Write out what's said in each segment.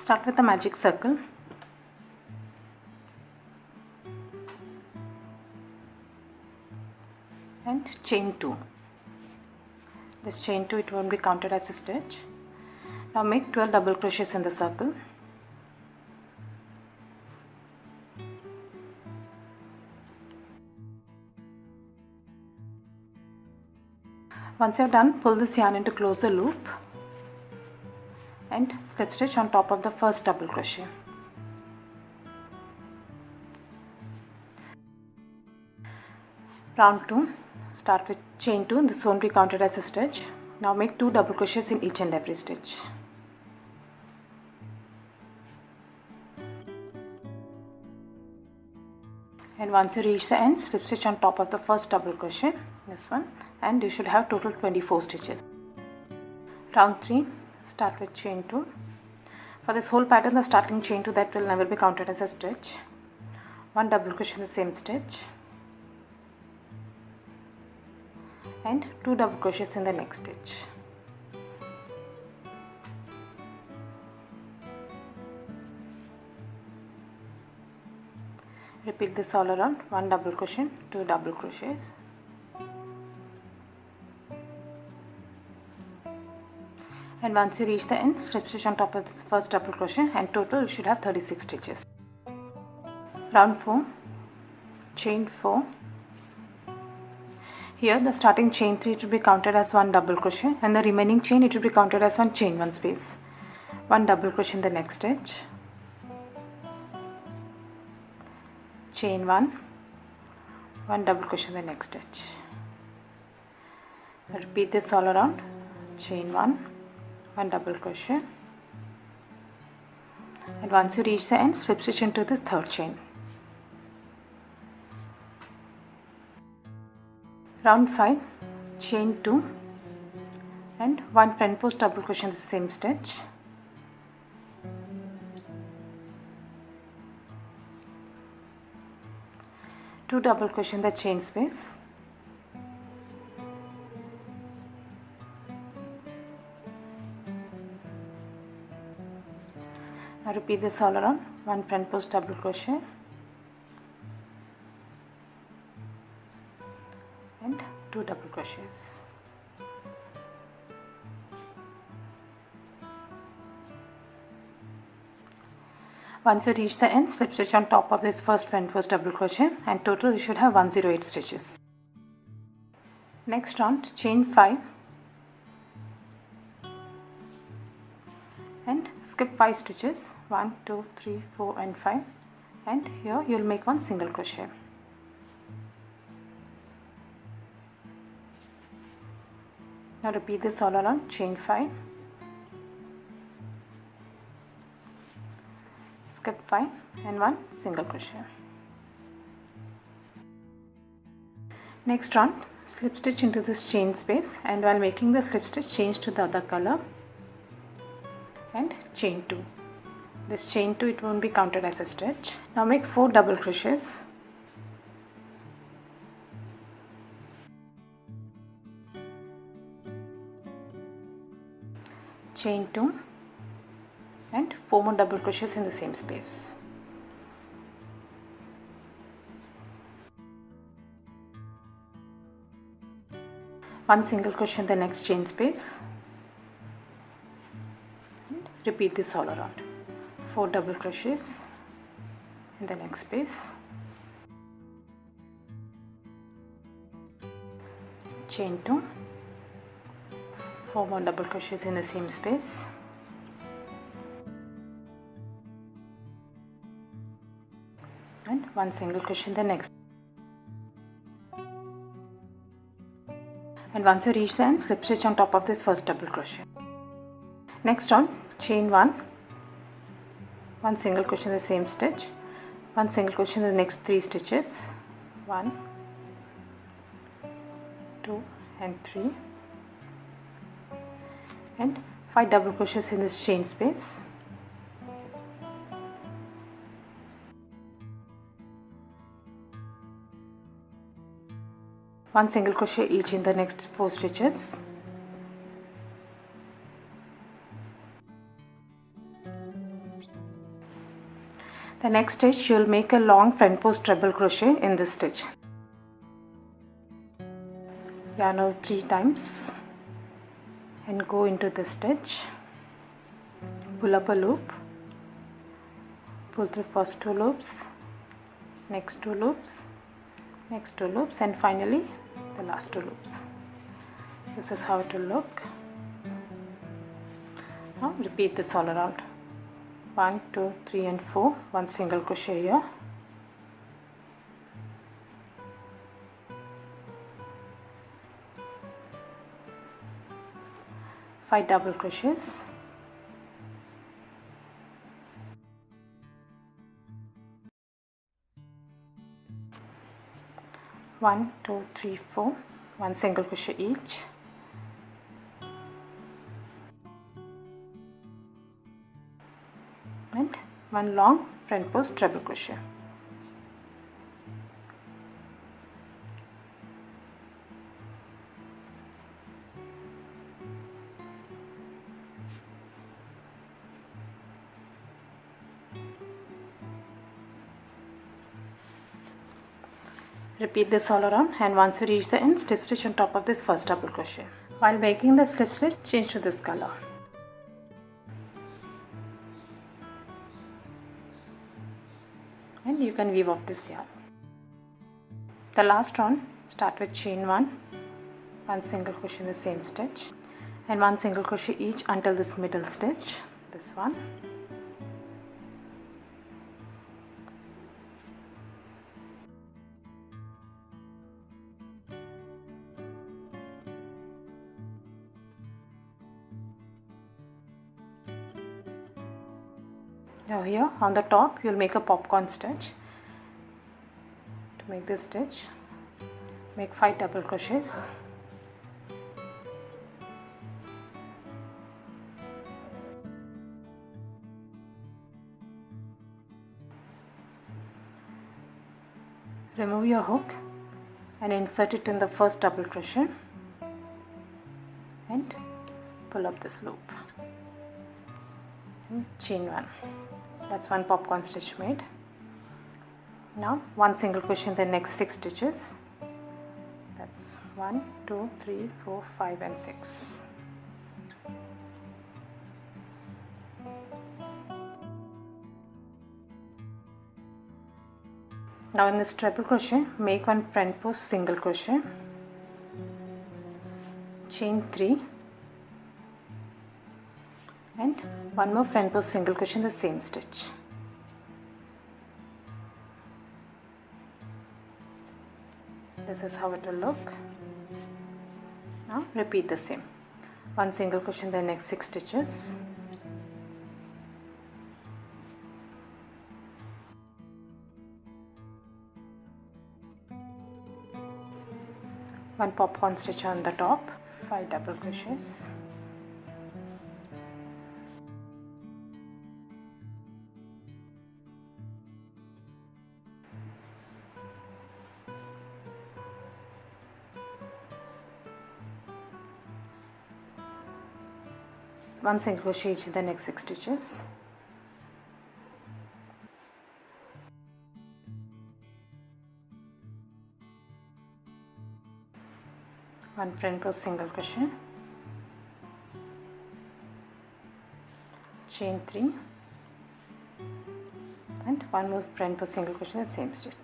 Start with a magic circle and chain 2. This chain 2, it won't be counted as a stitch. Now make 12 double crochets in the circle. Once you are done, pull this yarn into close the loop and slip stitch on top of the first double crochet. Round 2, start with chain 2. This won't be counted as a stitch. Now make 2 double crochets in each and every stitch. And once you reach the end, slip stitch on top of the first double crochet, this one, and you should have total 24 stitches. Round 3, start with chain 2. For this whole pattern, the starting chain 2, that will never be counted as a stitch. 1 double crochet in the same stitch and 2 double crochets in the next stitch. Repeat this all around. 1 double crochet, 2 double crochets, and once you reach the end, slip stitch on top of this first double crochet, and total you should have 36 stitches. Round 4, chain 4. Here the starting chain 3 should be counted as 1 double crochet, and the remaining chain it should be counted as 1 chain 1 space. 1 double crochet in the next stitch, chain 1, 1 double crochet in the next stitch. Repeat this all around. Chain 1, 1 double crochet, and once you reach the end, slip stitch into this third chain. Round 5, chain 2 and 1 front post double crochet in the same stitch. Two double crochet in the chain space. Now repeat this all around. 1 front post double crochet and 2 double crochets. Once you reach the end, slip stitch on top of this first front post double crochet, and total you should have 108 stitches. Next round, chain 5 and skip 5 stitches, 1, 2, 3, 4 and 5, and here you will make 1 single crochet. Now repeat this all around. Chain 5, skip 5 and 1 single crochet. Next round, slip stitch into this chain space, and while making the slip stitch, change to the other color and chain 2. This chain 2, it won't be counted as a stitch. Now make 4 double crochets, chain 2 and 4 more double crochets in the same space. One single crochet in the next chain space, and repeat this all around. 4 double crochets in the next space, chain 2, 4 more double crochets in the same space, and 1 single crochet in the next. And once you reach the end, slip stitch on top of this first double crochet. Next round, chain 1, 1 single crochet in the same stitch, 1 single crochet in the next 3 stitches, 1, 2 and 3, and 5 double crochets in this chain space, one single crochet each in the next 4 stitches, The next stitch you will make a long front post treble crochet in this stitch. Yarn over 3 times and go into the stitch. Pull up a loop, pull through first 2 loops, next 2 loops, next 2 loops, and finally the last 2 loops. This is how it will look. Now repeat this all around. 1, 2, 3 and 4, 1 single crochet here, five double crochets, 1, 2, 3, 4, 1 single crochet each, and 1 long front post treble crochet. Repeat this all around, and once you reach the end, slip stitch on top of this first double crochet. While making the slip stitch, change to this color. And you can weave off this yarn. The last round, start with chain 1, 1 single crochet in the same stitch, and 1 single crochet each until this middle stitch, this one. Now here on the top you will make a popcorn stitch. To make this stitch, make 5 double crochets, remove your hook and insert it in the first double crochet and pull up this loop and chain 1. That's 1 popcorn stitch made. Now 1 single crochet in the next 6 stitches. That's 1, 2, 3, 4, 5 and 6. Now in this treble crochet, make 1 front post single crochet, chain 3 and 1 more front post single crochet in the same stitch. This is how it will look. Now repeat the same. 1 single crochet in the next 6 stitches. One popcorn stitch on the top, 5 double crochets. One single crochet each in the next 6 stitches. One front post single crochet, chain 3 and 1 more front post single crochet in the same stitch.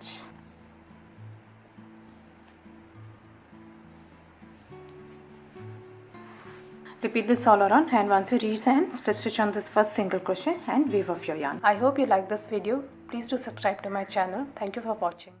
Repeat this all around, and once you reach the end, slip stitch on this first single crochet and weave off your yarn. I hope you like this video. Please do subscribe to my channel. Thank you for watching.